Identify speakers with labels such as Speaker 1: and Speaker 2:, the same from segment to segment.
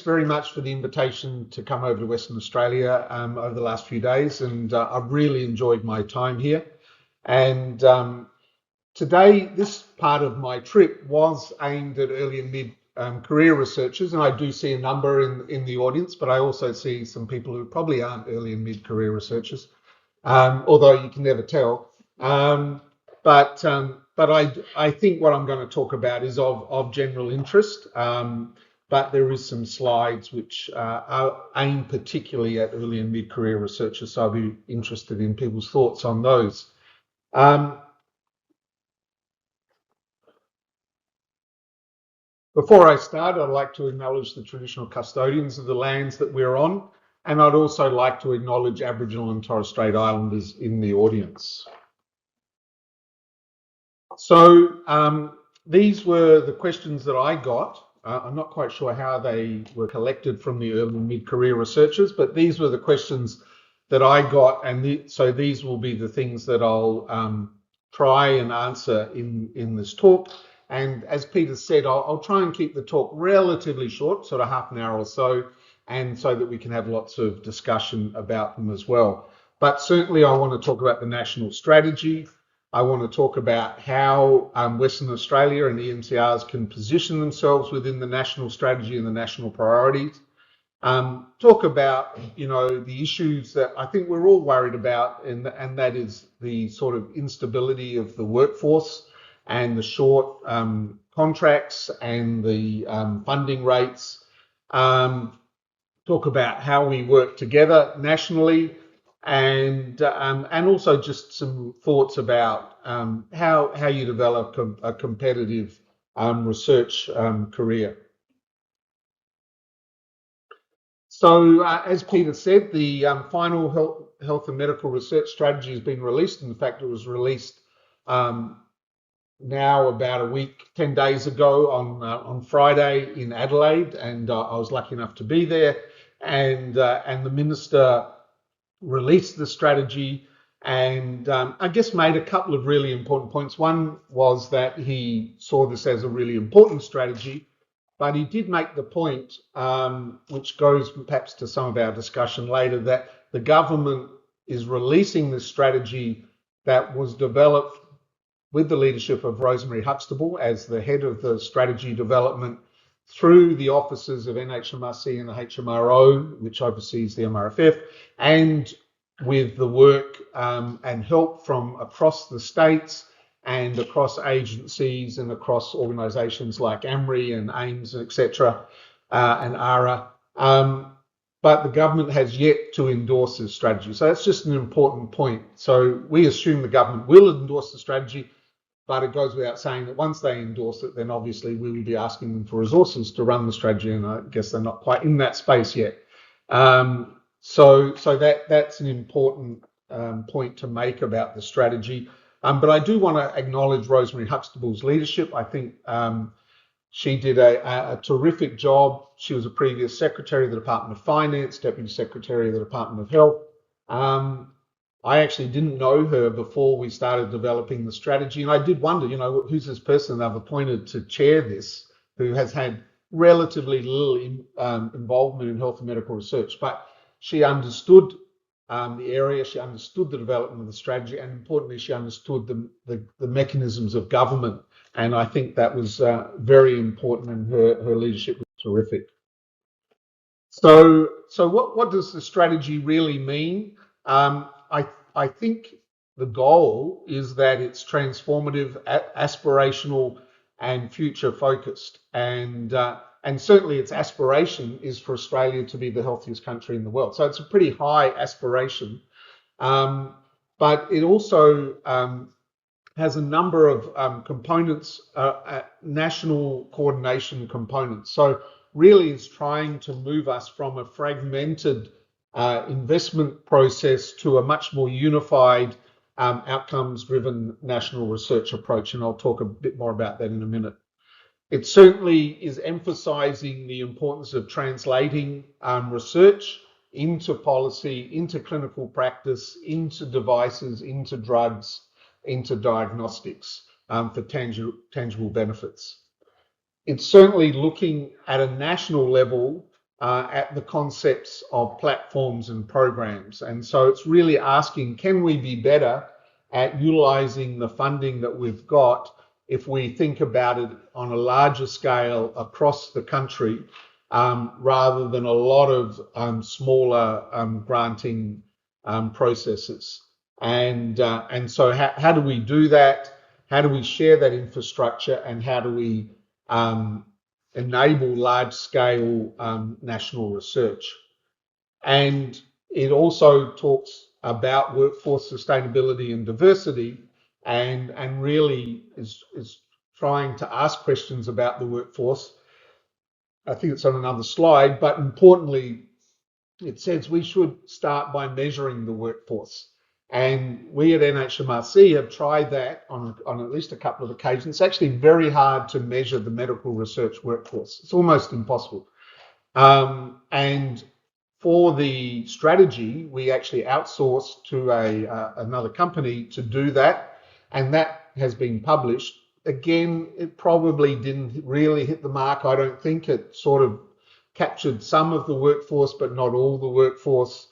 Speaker 1: very much for the invitation to come over to Western Australia over the last few days, and I've really enjoyed my time here. And today, this part of my trip was aimed at early and mid career researchers, and I do see a number in the audience, but I also see some people who probably aren't early and mid career researchers, although you can never tell. But I think what I'm going to talk about is of general interest. But there is some slides which are aimed particularly at early and mid career researchers, so I'll be interested in people's thoughts on those. Before I start, I'd like to acknowledge the traditional custodians of the lands that we're on, and I'd also like to acknowledge Aboriginal and Torres Strait Islanders in the audience. So these were the questions that I got. I'm not quite sure how they were collected from the early and mid-career researchers, but these were the questions that I got, and so these will be the things that I'll try and answer in this talk. And as Peter said, I'll try and keep the talk relatively short, sort of half an hour or so, and so that we can have lots of discussion about them as well. But certainly I want to talk about the national strategy. I want to talk about how Western Australia and EMCRs can position themselves within the national strategy and the national priorities. Talk about, the issues that I think we're all worried about, and that is the sort of instability of the workforce and the short contracts and the funding rates. Talk about how we work together nationally, and also just some thoughts about how you develop a competitive research career. So as Peter said, the final health and medical research strategy has been released. In fact, it was released now about a week, 10 days ago on Friday in Adelaide, and I was lucky enough to be there. And the Minister released the strategy and I guess made a couple of really important points. One was that he saw this as a really important strategy, but he did make the point, which goes perhaps to some of our discussion later, that the government is releasing this strategy that was developed with the leadership of Rosemary Huxtable as the head of the strategy development through the offices of NHMRC and the HMRO, which oversees the MRFF, and with the work and help from across the states and across agencies and across organisations like AAMRI and AIMS, etc., and ARA. But the government has yet to endorse this strategy. So that's just an important point. So we assume the government will endorse the strategy, but it goes without saying that once they endorse it, then obviously we will be asking them for resources to run the strategy, and I guess they're not quite in that space yet. So that's an important point to make about the strategy. But I do want to acknowledge Rosemary Huxtable's leadership. I think she did a terrific job. She was a previous Secretary of the Department of Finance, Deputy Secretary of the Department of Health. I actually didn't know her before we started developing the strategy, and I did wonder, who's this person they've appointed to chair this, who has had relatively little involvement in health and medical research, but she understood the area, she understood the development of the strategy, and importantly, she understood the mechanisms of government, and I think that was very important, and her leadership was terrific. So what does the strategy really mean? I think the goal is that it's transformative, aspirational, and future focused. And certainly its aspiration is for Australia to be the healthiest country in the world. So it's a pretty high aspiration. But it also has a number of components, national coordination components. So really is trying to move us from a fragmented investment process to a much more unified outcomes-driven national research approach, and I'll talk a bit more about that in a minute. It certainly is emphasising the importance of translating research into policy, into clinical practice, into devices, into drugs, into diagnostics for tangible benefits. It's certainly looking at a national level at the concepts of platforms and programs. And so it's really asking, can we be better at utilizing the funding that we've got if we think about it on a larger scale across the country, rather than a lot of smaller granting processes. And so how do we do that? How do we share that infrastructure, and how do we enable large-scale national research? And it also talks about workforce sustainability and diversity, and really is trying to ask questions about the workforce. I think it's on another slide, but importantly, it says we should start by measuring the workforce. And we at NHMRC have tried that on at least a couple of occasions. It's actually very hard to measure the medical research workforce. It's almost impossible. And for the strategy, we actually outsourced to another company to do that, and that has been published. Again, it probably didn't really hit the mark. I don't think it sort of captured some of the workforce, but not all the workforce,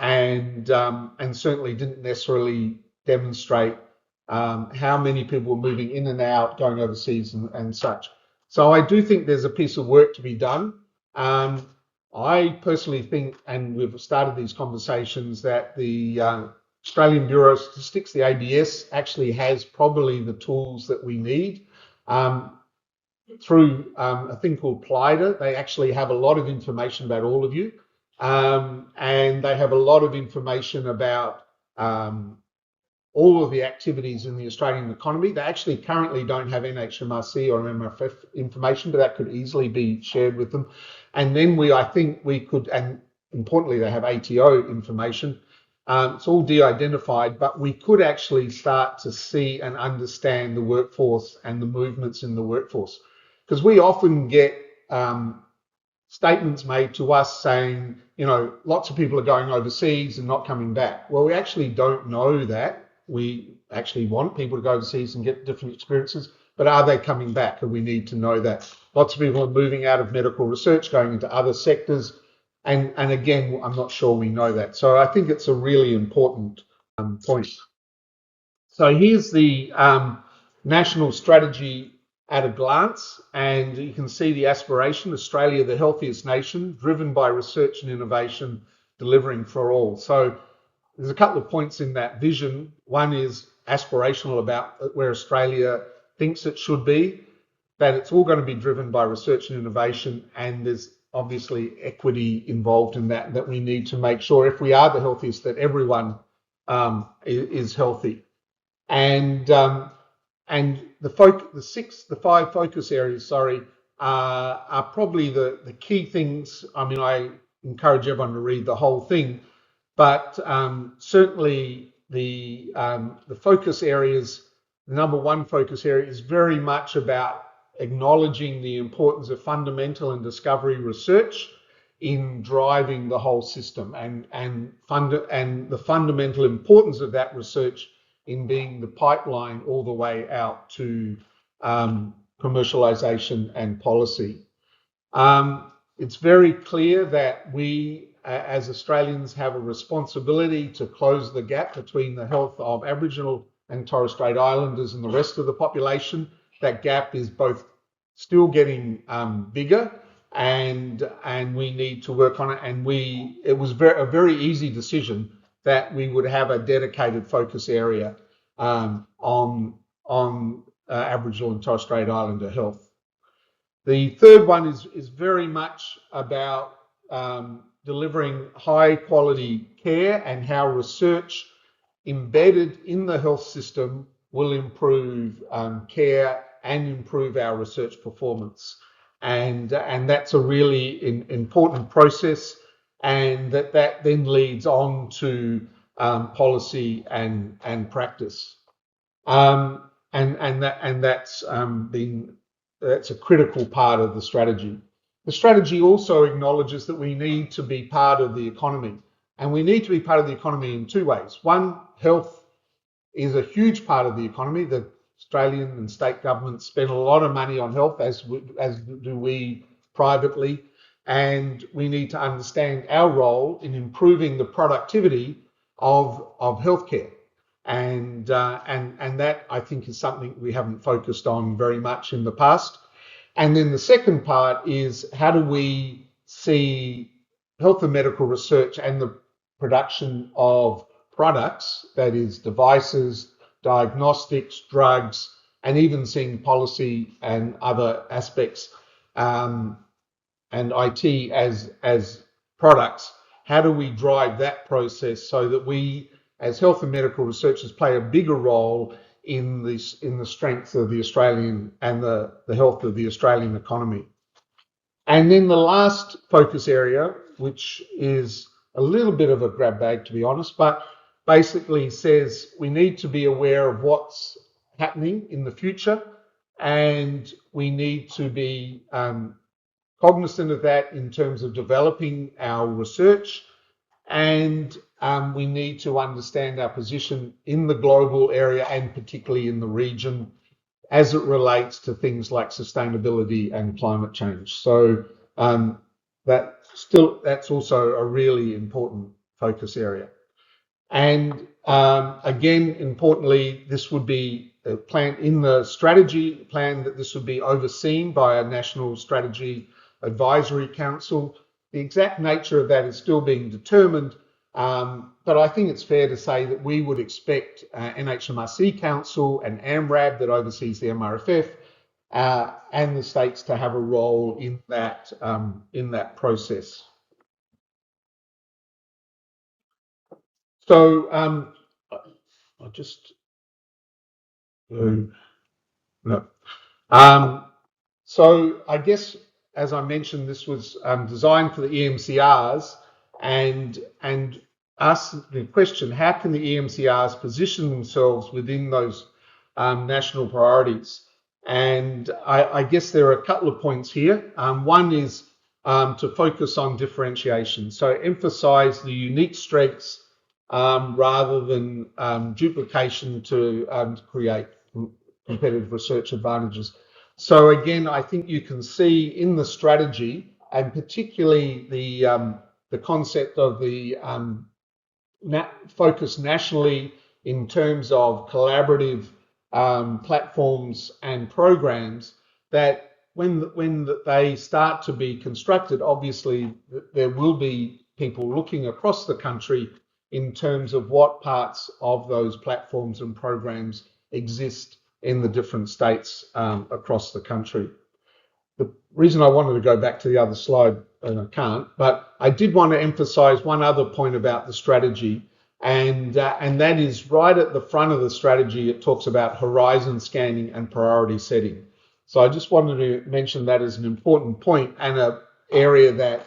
Speaker 1: and certainly didn't necessarily demonstrate how many people were moving in and out, going overseas and such. So I do think there's a piece of work to be done. I personally think, and we've started these conversations, that the Australian Bureau of Statistics, the ABS, actually has probably the tools that we need. Through a thing called PLIDA, they actually have a lot of information about all of you, and they have a lot of information about all of the activities in the Australian economy. They actually currently don't have NHMRC or MFF information, but that could easily be shared with them. And then I think we could, and importantly, they have ATO information. It's all de-identified, but we could actually start to see and understand the workforce and the movements in the workforce. Because we often get statements made to us saying, lots of people are going overseas and not coming back. Well, we actually don't know that. We actually want people to go overseas and get different experiences, but are they coming back? And we need to know that. Lots of people are moving out of medical research, going into other sectors. And again, I'm not sure we know that. So I think it's a really important point. So here's the national strategy at a glance, and you can see the aspiration: Australia, the healthiest nation, driven by research and innovation, delivering for all. So there's a couple of points in that vision. One is aspirational, about where Australia thinks it should be, that it's all going to be driven by research and innovation, and there's obviously equity involved in that, that we need to make sure, if we are the healthiest, that everyone is healthy. And the five focus areas, are probably the key things. I mean, I encourage everyone to read the whole thing, but certainly the focus areas, the number one focus area is very much about acknowledging the importance of fundamental and discovery research in driving the whole system, and the fundamental importance of that research in being the pipeline all the way out to commercialization and policy. It's very clear that we, as Australians, have a responsibility to close the gap between the health of Aboriginal and Torres Strait Islanders and the rest of the population. That gap is both still getting bigger, and we need to work on it. And it was a very easy decision that we would have a dedicated focus area on Aboriginal and Torres Strait Islander health. The third one is very much about delivering high quality care, and how research embedded in the health system will improve care and improve our research performance. And that's a really important process, and that then leads on to policy and practice. That's a critical part of the strategy. The strategy also acknowledges that we need to be part of the economy, and we need to be part of the economy in two ways. One, health is a huge part of the economy. The Australian and state governments spend a lot of money on health, as do we privately. and we need to understand our role in improving the productivity of healthcare. And that, I think, is something we haven't focused on very much in the past. And then the second part is, how do we see health and medical research and the production of products, that is devices, diagnostics, drugs, and even seeing policy and other aspects, and IT as products. How do we drive that process so that we, as health and medical researchers, play a bigger role in the strength of the Australian and the health of the Australian economy? And then the last focus area, which is a little bit of a grab bag, to be honest, but basically says we need to be aware of what's happening in the future, and we need to be cognizant of that in terms of developing our research, and we need to understand our position in the global area and particularly in the region as it relates to things like sustainability and climate change. So that's also a really important focus area. And again, importantly, this would be a plan in the strategy plan, that this would be overseen by a National Strategy Advisory Council. The exact nature of that is still being determined, but I think it's fair to say that we would expect NHMRC Council and AAMRAB, that oversees the MRFF, and the states to have a role in that process. So I'll just no. So I guess, as I mentioned, this was designed for the EMCRs, and ask the question: how can the EMCRs position themselves within those national priorities? And I guess there are a couple of points here. One is to focus on differentiation, so emphasize the unique strengths rather than duplication to create competitive research advantages. So again, I think you can see in the strategy, and particularly the concept of the focus nationally in terms of collaborative platforms and programs, that when they start to be constructed, obviously there will be people looking across the country in terms of what parts of those platforms and programs exist in the different states across the country. The reason I wanted to go back to the other slide, and I can't, but I did want to emphasize one other point about the strategy, and that is right at the front of the strategy. It talks about horizon scanning and priority setting. So I just wanted to mention that as an important point, and an area that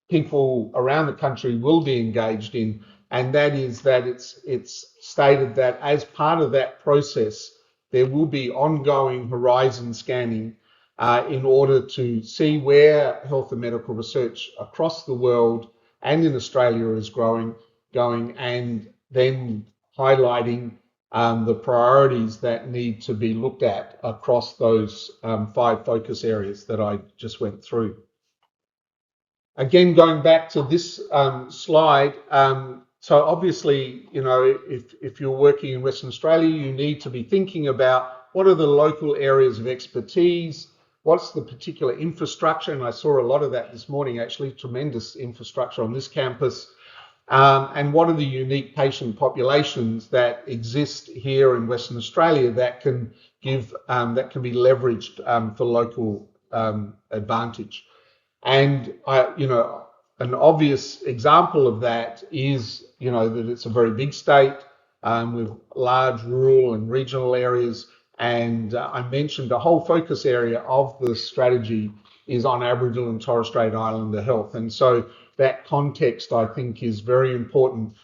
Speaker 1: people around the country will be engaged in, and that is that it's stated that as part of that process, there will be ongoing horizon scanning in order to see where health and medical research across the world and in Australia is going, and then highlighting the priorities that need to be looked at across those 5 focus areas that I just went through. Again, going back to this slide, so obviously, you know, if you're working in Western Australia, you need to be thinking about what are the local areas of expertise, what's the particular infrastructure, and I saw a lot of that this morning, actually, tremendous infrastructure on this campus, and what are the unique patient populations that exist here in Western Australia that can give, that can be leveraged for local advantage. And you know, an obvious example of that is, you know, that it's a very big state with large rural and regional areas. And I mentioned a whole focus area of the strategy is on Aboriginal and Torres Strait Islander health. And so that context, I think, is very important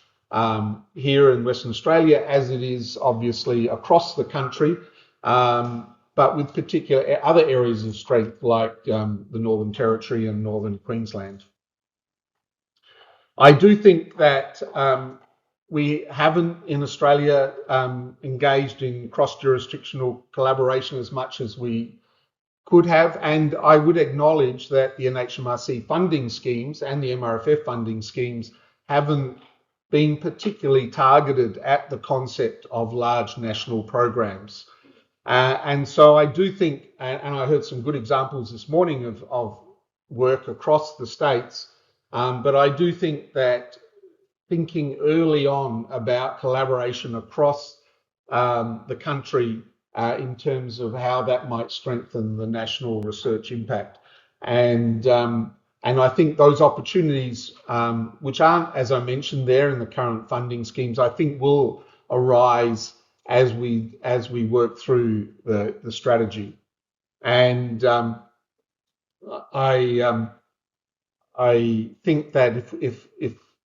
Speaker 1: here in Western Australia, as it is obviously across the country, but with particular other areas of strength like the Northern Territory and Northern Queensland. I do think that we haven't in Australia engaged in cross-jurisdictional collaboration as much as we could have, and I would acknowledge that the NHMRC funding schemes and the MRFF funding schemes haven't been particularly targeted at the concept of large national programs. And so I do think, and I heard some good examples this morning of work across the states, but I do think that thinking early on about collaboration across the country in terms of how that might strengthen the national research impact. And I think those opportunities, which aren't, as I mentioned there in the current funding schemes, I think will arise as we work through the strategy. And I think that if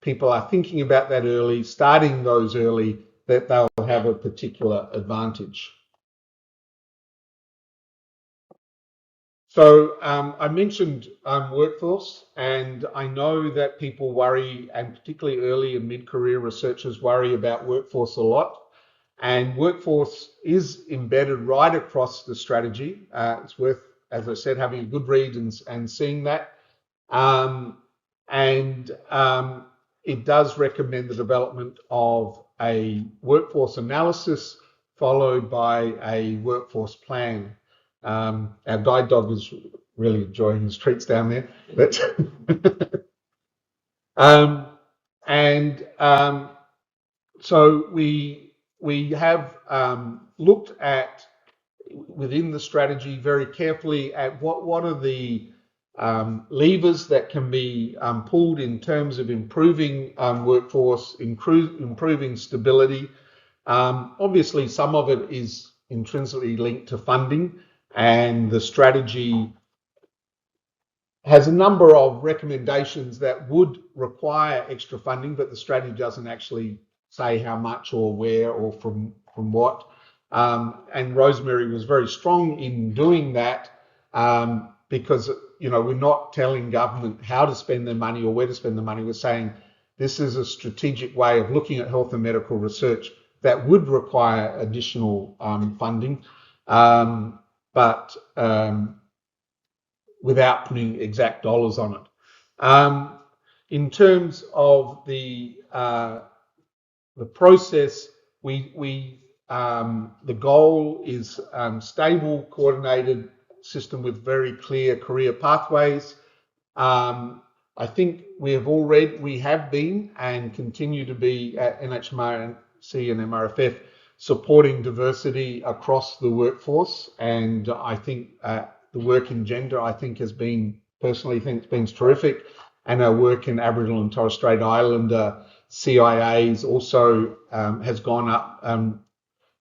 Speaker 1: people are thinking about that early, starting those early, that they'll have a particular advantage. So I mentioned workforce, and I know that people worry, and particularly early and mid-career researchers worry about workforce a lot. And workforce is embedded right across the strategy. It's worth, as I said, having a good read and seeing that. It does recommend the development of a workforce analysis followed by a workforce plan. Our guide dog is really enjoying his treats down there. But so we have looked at within the strategy very carefully at what are the levers that can be pulled in terms of improving workforce, improving stability. Obviously, some of it is intrinsically linked to funding, and the strategy has a number of recommendations that would require extra funding, but the strategy doesn't actually say how much or where or from what. And Rosemary was very strong in doing that because we're not telling government how to spend their money or where to spend the money. We're saying this is a strategic way of looking at health and medical research that would require additional funding, but without putting exact dollars on it. In terms of the process, the goal is stable, coordinated system with very clear career pathways. I think we have been and continue to be at NHMRC and MRFF supporting diversity across the workforce, and I think the work in gender, I think, personally think it's been terrific, and our work in Aboriginal and Torres Strait Islander CIAs also has gone up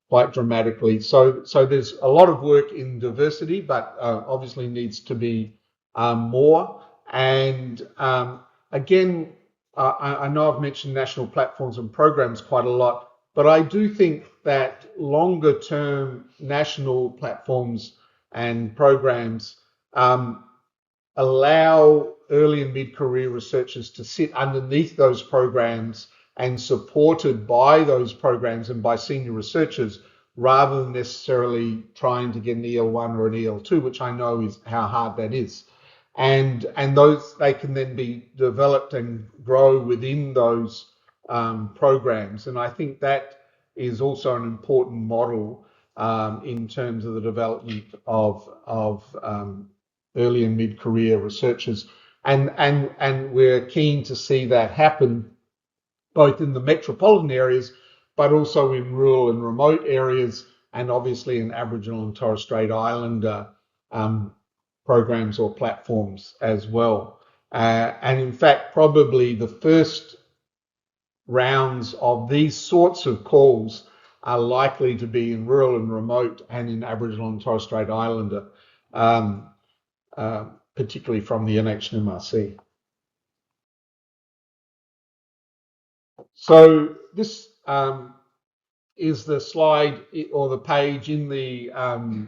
Speaker 1: quite dramatically. So there's a lot of work in diversity, but obviously needs to be more. And again, I know I've mentioned national platforms and programs quite a lot, but I do think that longer term national platforms and programs allow early and mid-career researchers to sit underneath those programs and supported by those programs and by senior researchers, rather than necessarily trying to get an EL1 or an EL2, which I know is how hard that is. And those, they can then be developed and grow within those programs. And I think that is also an important model in terms of the development of early and mid-career researchers. And we're keen to see that happen both in the metropolitan areas, but also in rural and remote areas, and obviously in Aboriginal and Torres Strait Islander programs or platforms as well. And in fact, probably the first rounds of these sorts of calls are likely to be in rural and remote and in Aboriginal and Torres Strait Islander, particularly from the NHMRC. So this is the slide or the page in the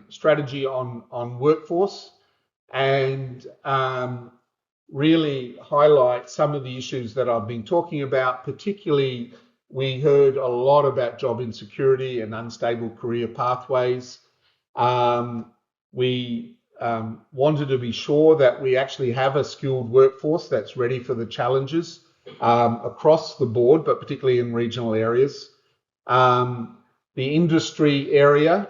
Speaker 1: strategy on workforce, and really highlight some of the issues that I've been talking about. Particularly, we heard a lot about job insecurity and unstable career pathways. We wanted to be sure that we actually have a skilled workforce that's ready for the challenges across the board, but particularly in regional areas. The industry area,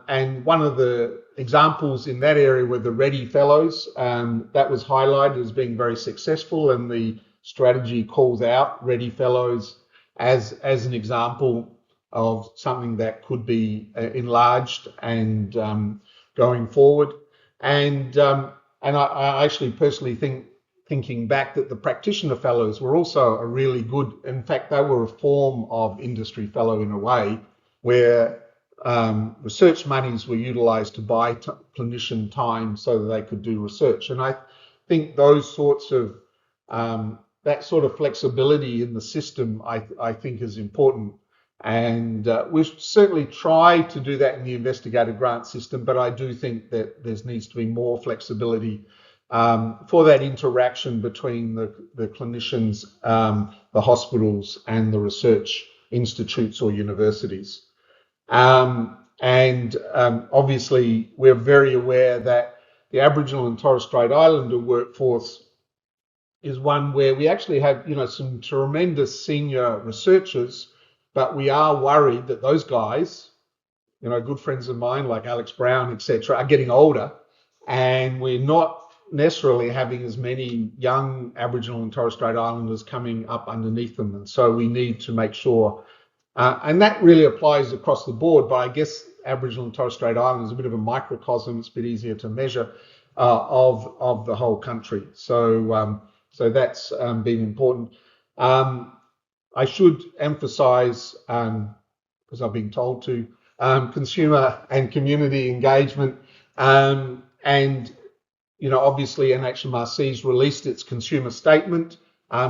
Speaker 1: and one of the examples in that area were the Ready Fellows. That was highlighted as being very successful, and the strategy calls out Ready Fellows as an example of something that could be enlarged and going forward. And I actually personally thinking back that the practitioner fellows were also a really good, in fact, they were a form of industry fellow in a way, where research monies were utilised to buy clinician time so that they could do research. And I think those sorts of, that sort of flexibility in the system, I think is important. And we've certainly tried to do that in the investigator grant system, but I do think that there needs to be more flexibility for that interaction between the clinicians, the hospitals, and the research institutes or universities. Obviously, we're very aware that the Aboriginal and Torres Strait Islander workforce is one where we actually have, some tremendous senior researchers, but we are worried that those guys, good friends of mine like Alex Brown, etc., are getting older, and we're not necessarily having as many young Aboriginal and Torres Strait Islanders coming up underneath them. And so we need to make sure, and that really applies across the board, but I guess Aboriginal and Torres Strait Islanders is a bit of a microcosm. It's a bit easier to measure of the whole country. So that's been important. I should emphasise, because I've been told to, consumer and community engagement. Obviously NHMRC's released its consumer statement,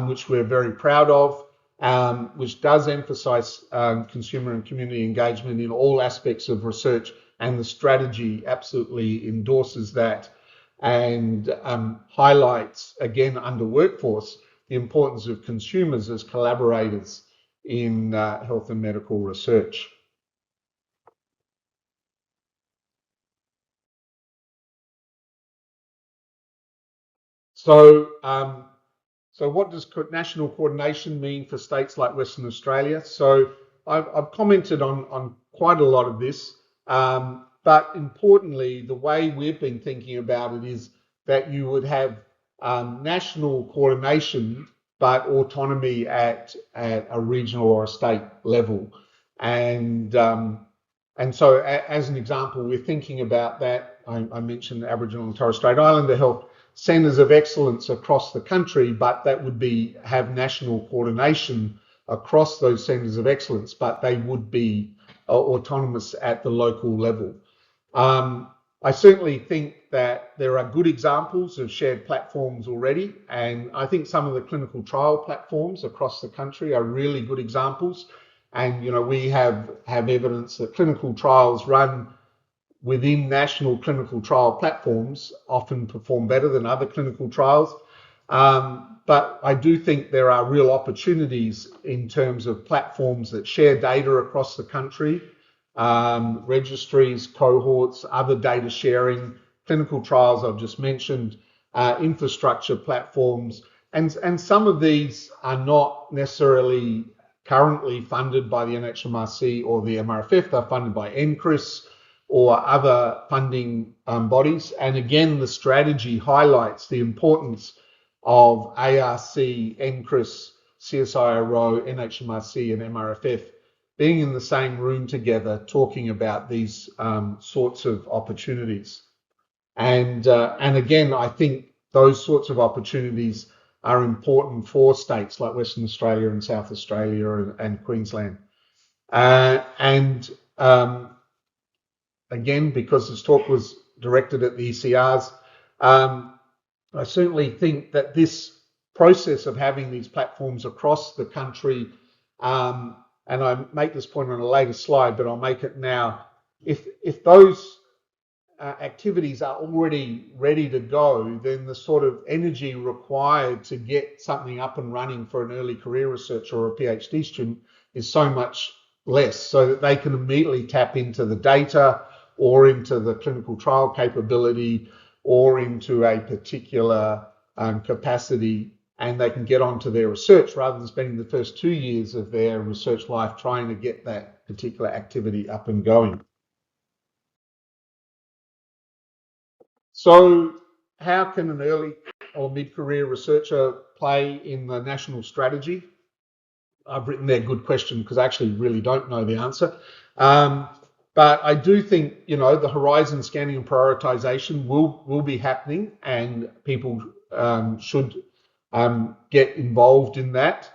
Speaker 1: which we're very proud of, which does emphasise consumer and community engagement in all aspects of research, and the strategy absolutely endorses that, and highlights, again, under workforce, the importance of consumers as collaborators in health and medical research. So what does national coordination mean for states like Western Australia? So I've commented on quite a lot of this, but importantly, the way we've been thinking about it is that you would have national coordination, but autonomy at a regional or a state level. And so as an example, we're thinking about that. I mentioned Aboriginal and Torres Strait Islander health centres of excellence across the country, but that would have national coordination across those centres of excellence, but they would be autonomous at the local level. I certainly think that there are good examples of shared platforms already, and I think some of the clinical trial platforms across the country are really good examples. And we have evidence that clinical trials run within national clinical trial platforms often perform better than other clinical trials. But I do think there are real opportunities in terms of platforms that share data across the country, registries, cohorts, other data sharing, clinical trials I've just mentioned, infrastructure platforms. And some of these are not necessarily currently funded by the NHMRC or the MRFF. They're funded by NCRIS or other funding bodies. And again, the strategy highlights the importance of ARC, NCRIS, CSIRO, NHMRC and MRFF being in the same room together, talking about these sorts of opportunities. And again, I think those sorts of opportunities are important for states like Western Australia and South Australia and Queensland. Again, because this talk was directed at the ECRs, I certainly think that this process of having these platforms across the country, and I make this point on a later slide, but I'll make it now, if those activities are already ready to go, then the sort of energy required to get something up and running for an early career researcher or a PhD student is so much less, so that they can immediately tap into the data or into the clinical trial capability or into a particular capacity, and they can get onto their research rather than spending the first 2 years of their research life trying to get that particular activity up and going. So how can an early or mid-career researcher play in the national strategy? I've written there, good question, because I actually really don't know the answer. But I do think, you know, the horizon scanning and prioritization will be happening, and people should get involved in that.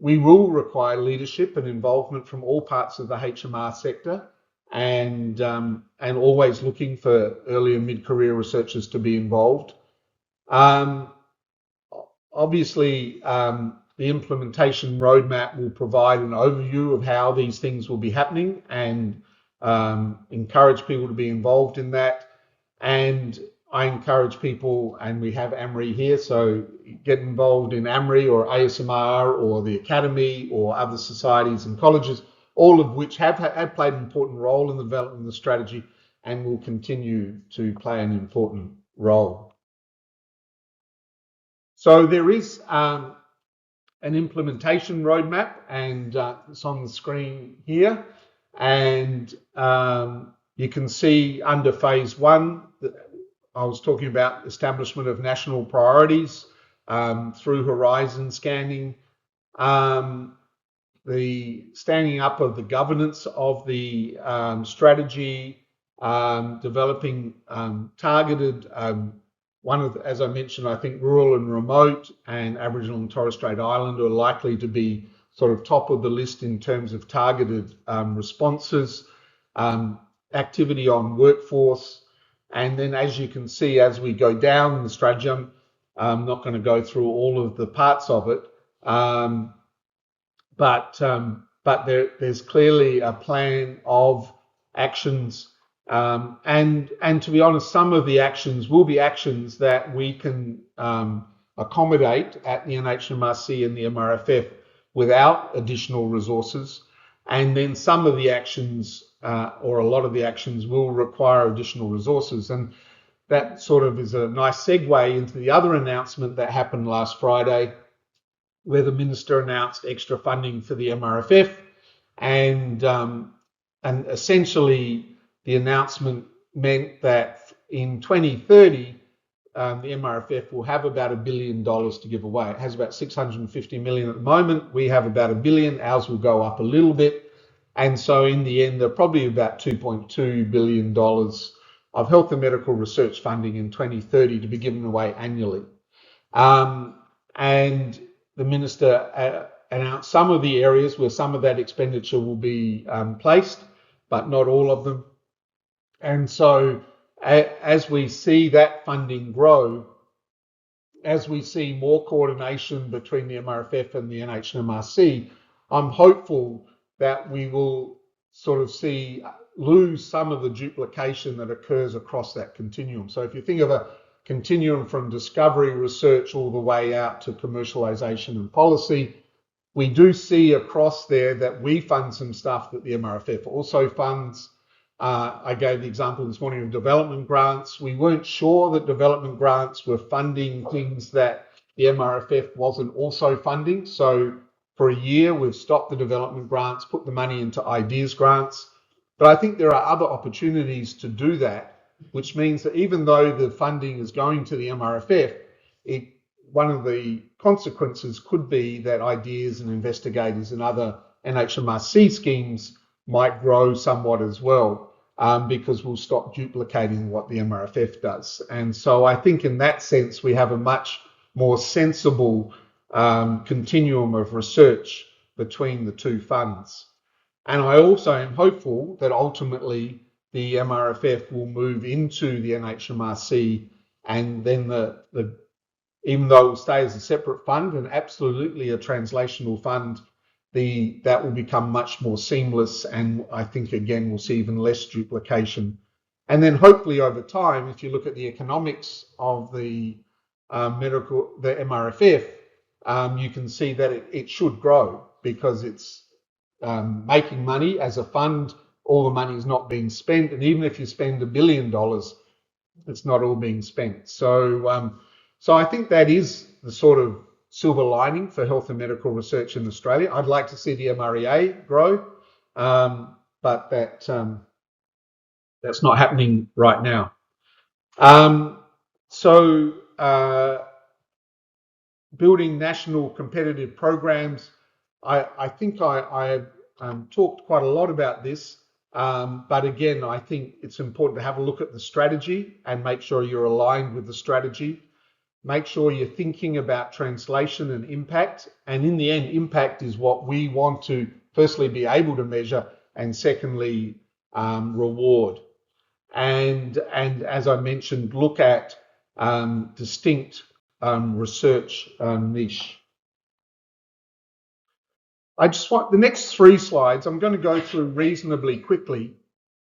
Speaker 1: We will require leadership and involvement from all parts of the HMR sector, and always looking for early and mid-career researchers to be involved. Obviously, the implementation roadmap will provide an overview of how these things will be happening and encourage people to be involved in that. And I encourage people, and we have AAMRI here, so get involved in AAMRI or ASMR or the Academy or other societies and colleges, all of which have played an important role in the development of the strategy and will continue to play an important role. So there is an implementation roadmap, and it's on the screen here. And you can see under phase 1, I was talking about establishment of national priorities through horizon scanning, the standing up of the governance of the strategy, developing targeted, as I mentioned, I think rural and remote and Aboriginal and Torres Strait Islander are likely to be sort of top of the list in terms of targeted responses, activity on workforce. And then, as you can see, as we go down the strategy, I'm not going to go through all of the parts of it, but there's clearly a plan of actions. And to be honest, some of the actions will be actions that we can accommodate at the NHMRC and the MRFF without additional resources. And then some of the actions, or a lot of the actions, will require additional resources. And that sort of is a nice segue into the other announcement that happened last Friday, where the Minister announced extra funding for the MRFF. And essentially, the announcement meant that in 2030, the MRFF will have about $1 billion to give away. It has about 650 million at the moment. We have about $1 billion. Ours will go up a little bit. And so in the end, there'll probably be about $2.2 billion of health and medical research funding in 2030 to be given away annually. And the Minister announced some of the areas where some of that expenditure will be placed, but not all of them. And so as we see that funding grow, as we see more coordination between the MRFF and the NHMRC, I'm hopeful that we will sort of lose some of the duplication that occurs across that continuum. So if you think of a continuum from discovery research all the way out to commercialization and policy, we do see across there that we fund some stuff that the MRFF also funds. I gave the example this morning of development grants. We weren't sure that development grants were funding things that the MRFF wasn't also funding. So for a year, we've stopped the development grants, put the money into ideas grants. But I think there are other opportunities to do that, which means that even though the funding is going to the MRFF, one of the consequences could be that ideas and investigators and other NHMRC schemes might grow somewhat as well, because we'll stop duplicating what the MRFF does. And so I think in that sense, we have a much more sensible continuum of research between the two funds. And I also am hopeful that ultimately the MRFF will move into the NHMRC, and then even though it will stay as a separate fund and absolutely a translational fund, that will become much more seamless, and I think again we'll see even less duplication. And then hopefully over time, if you look at the economics of the MRFF, you can see that it should grow because it's making money as a fund all the money is not being spent. And even if you spend $1 billion, it's not all being spent. So, so I think that is the sort of silver lining for health and medical research in Australia. I'd like to see the MREA grow, but that's not happening right now. So building national competitive programs, I think I talked quite a lot about this, but again, I think it's important to have a look at the strategy and make sure you're aligned with the strategy. Make sure you're thinking about translation and impact. And in the end, impact is what we want to firstly be able to measure, and secondly, reward. And as I mentioned, look at distinct research niche. I just want the next 3 slides, I'm going to go through reasonably quickly,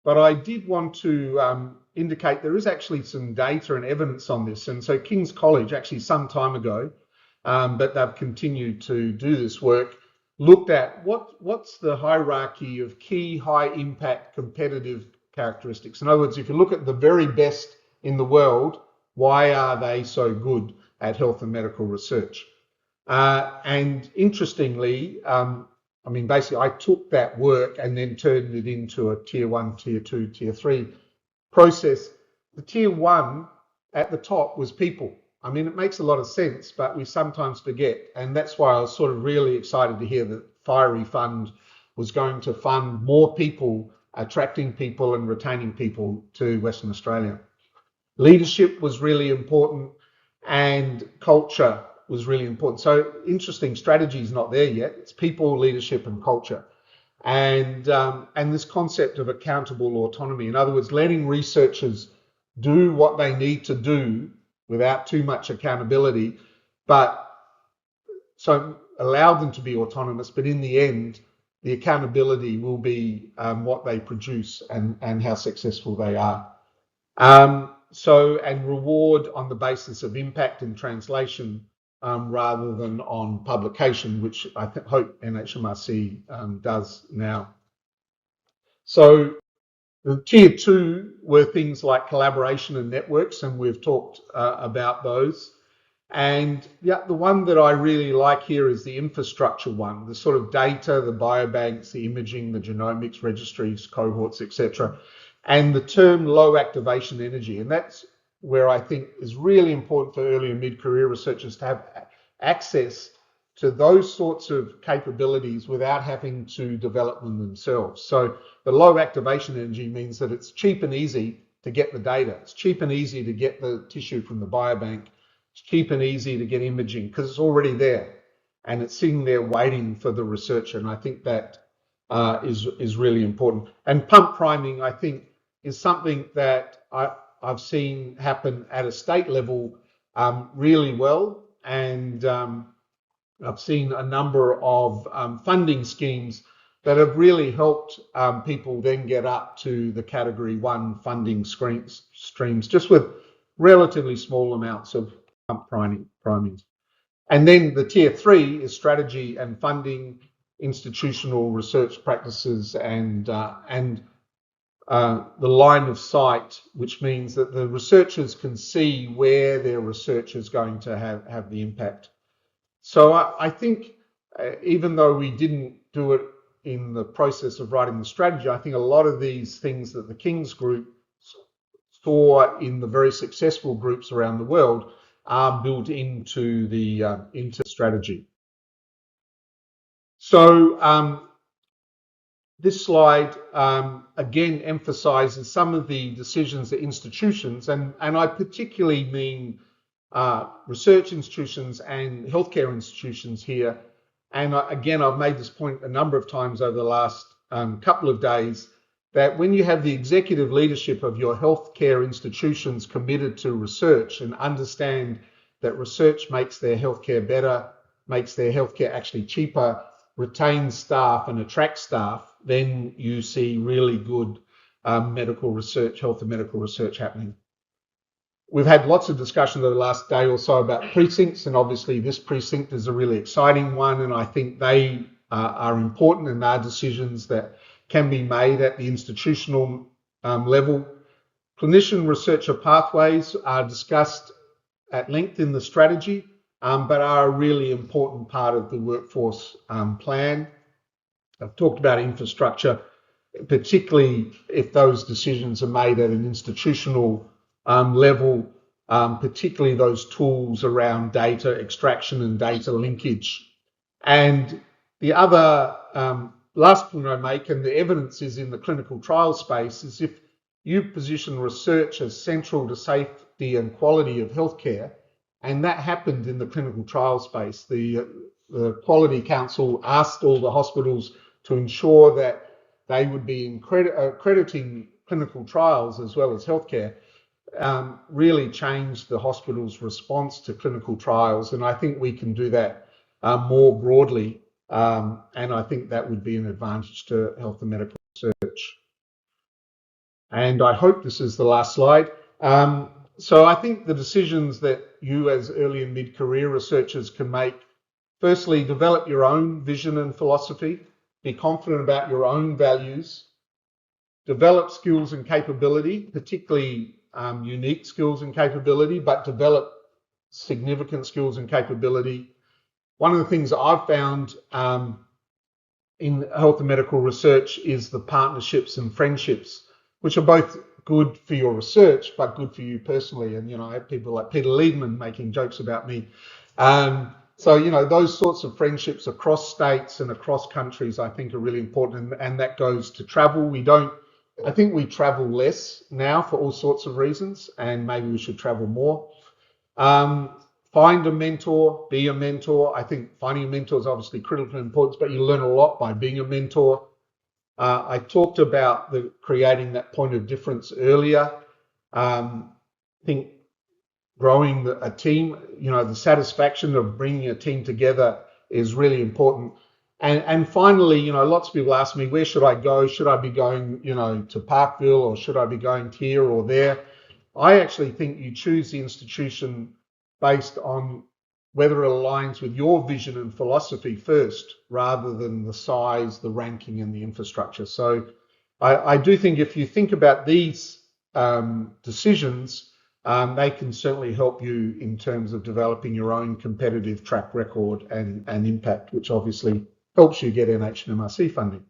Speaker 1: but I did want to indicate there is actually some data and evidence on this. And so King's College, actually some time ago, but they've continued to do this work, looked at what's the hierarchy of key high impact competitive characteristics. In other words, if you look at the very best in the world, why are they so good at health and medical research? And interestingly, I mean, basically, I took that work and then turned it into a tier 1, tier 2, tier 3 process. The tier 1 at the top was people. I mean, it makes a lot of sense, but we sometimes forget. And that's why I was sort of really excited to hear that Fiery Fund was going to fund more people, attracting people and retaining people to Western Australia. Leadership was really important, and culture was really important. So interesting, strategy is not there yet. It's people, leadership, and culture. And this concept of accountable autonomy. In other words, letting researchers do what they need to do without too much accountability, but so allow them to be autonomous, but in the end, the accountability will be what they produce and how successful they are. And reward on the basis of impact and translation rather than on publication, which I hope NHMRC does now. So the tier 2 were things like collaboration and networks, and we've talked about those. And yeah, the one that I really like here is the infrastructure one, the sort of data, the biobanks, the imaging, the genomics, registries, cohorts, etc. And the term low activation energy. And that's where I think is really important for early and mid-career researchers to have access to those sorts of capabilities without having to develop them themselves. So the low activation energy means that it's cheap and easy to get the data. It's cheap and easy to get the tissue from the biobank. It's cheap and easy to get imaging because it's already there and it's sitting there waiting for the researcher. And I think that is really important. And pump priming, I think, is something that I've seen happen at a state level really well. And I've seen a number of funding schemes that have really helped people then get up to the category 1 funding streams, just with relatively small amounts of pump primings. And then the tier 3 is strategy and funding, institutional research practices, and the line of sight, which means that the researchers can see where their research is going to have the impact. So I think even though we didn't do it in the process of writing the strategy, I think a lot of these things that the King's Group saw in the very successful groups around the world are built into the strategy. So this slide again emphasizes some of the decisions that institutions, and I particularly mean research institutions and healthcare institutions here. And again, I've made this point a number of times over the last couple of days, that when you have the executive leadership of your healthcare institutions committed to research and understand that research makes their healthcare better, makes their healthcare actually cheaper, retains staff and attracts staff, then you see really good medical research, health and medical research happening. We've had lots of discussion over the last day or so about precincts, and obviously this precinct is a really exciting one, and I think they are important and are decisions that can be made at the institutional level. Clinician researcher pathways are discussed at length in the strategy, but are a really important part of the workforce plan. I've talked about infrastructure, particularly if those decisions are made at an institutional level, particularly those tools around data extraction and data linkage. And the other last point I make, and the evidence is in the clinical trial space, is if you position research as central to safety and quality of healthcare, and that happened in the clinical trial space. The Quality Council asked all the hospitals to ensure that they would be accrediting clinical trials as well as healthcare, really changed the hospital's response to clinical trials. And I think we can do that more broadly. And I think that would be an advantage to health and medical research. And I hope this is the last slide. So I think the decisions that you as early and mid-career researchers can make, firstly, develop your own vision and philosophy, be confident about your own values, develop skills and capability, particularly unique skills and capability, but develop significant skills and capability. One of the things that I've found in health and medical research is the partnerships and friendships, which are both good for your research, but good for you personally. And, you know, I have people like Peter Liedman making jokes about me. So, you know, those sorts of friendships across states and across countries, I think are really important. And that goes to travel. I think we travel less now for all sorts of reasons, and maybe we should travel more. Find a mentor, be a mentor. I think finding a mentor is obviously critical importance, but you learn a lot by being a mentor. I talked about creating that point of difference earlier. I think growing a team, you know, the satisfaction of bringing a team together is really important. And finally, you know, lots of people ask me, where should I go? Should I be going, you know, to Parkville, or should I be going here or there? I actually think you choose the institution based on whether it aligns with your vision and philosophy first, rather than the size, the ranking, and the infrastructure. So I do think if you think about these decisions, they can certainly help you in terms of developing your own competitive track record and impact, which obviously helps you get NHMRC funding.